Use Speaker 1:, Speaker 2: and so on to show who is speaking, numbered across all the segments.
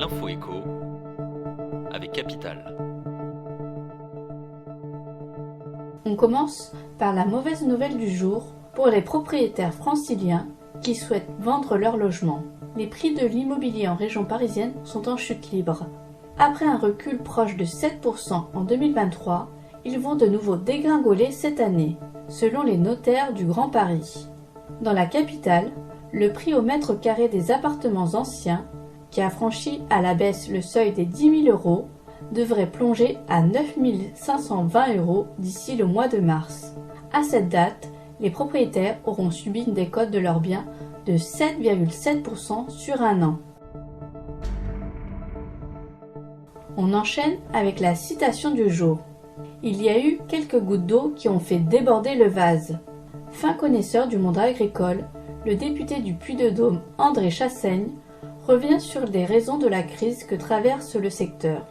Speaker 1: L'info écho avec Capital.
Speaker 2: On commence par la mauvaise nouvelle du jour pour les propriétaires franciliens qui souhaitent vendre leur logement. Les prix de l'immobilier en région parisienne sont en chute libre. Après un recul proche de 7% en 2023, ils vont de nouveau dégringoler cette année, selon les notaires du Grand Paris. Dans la capitale, le prix au mètre carré des appartements anciens, qui a franchi à la baisse le seuil des 10 000 €, devrait plonger à 9 520 € d'ici le mois de mars. À cette date, les propriétaires auront subi une décote de leurs biens de 7,7% sur un an. On enchaîne avec la citation du jour. Il y a eu quelques gouttes d'eau qui ont fait déborder le vase. Fin connaisseur du monde agricole, le député du Puy-de-Dôme, André Chassaigne, revient sur les raisons de la crise que traverse le secteur.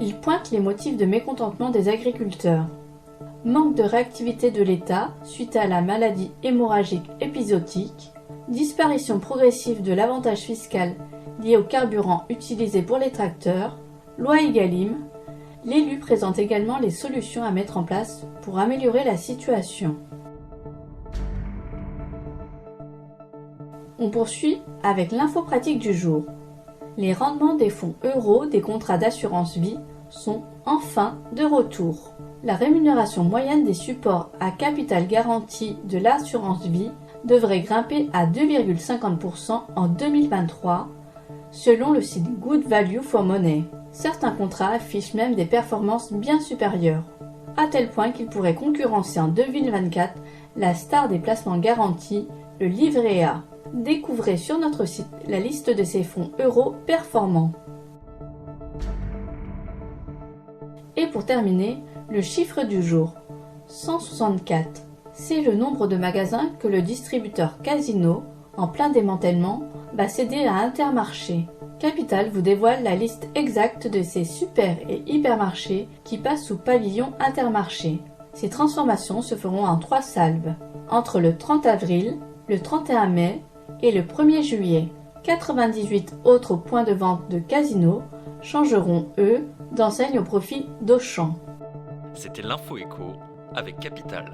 Speaker 2: Il pointe les motifs de mécontentement des agriculteurs. Manque de réactivité de l'État suite à la maladie hémorragique épizootique, disparition progressive de l'avantage fiscal lié au carburant utilisé pour les tracteurs, loi Egalim. L'élu présente également les solutions à mettre en place pour améliorer la situation. On poursuit avec l'info pratique du jour. Les rendements des fonds euros des contrats d'assurance vie sont enfin de retour. La rémunération moyenne des supports à capital garanti de l'assurance vie devrait grimper à 2,50% en 2023, selon le site Good Value for Money. Certains contrats affichent même des performances bien supérieures, à tel point qu'ils pourraient concurrencer en 2024 la star des placements garantis, le livret A. Découvrez sur notre site la liste de ces fonds euros performants. Et pour terminer, le chiffre du jour, 164. C'est le nombre de magasins que le distributeur Casino, en plein démantèlement, va céder à Intermarché. Capital vous dévoile la liste exacte de ces super et hypermarchés qui passent sous pavillon Intermarché. Ces transformations se feront en 3 salves, entre le 30 avril, le 31 mai et le 1er juillet. 98 autres points de vente de Casino changeront, eux, d'enseigne au profit d'Auchan.
Speaker 1: C'était l'info écho avec Capital.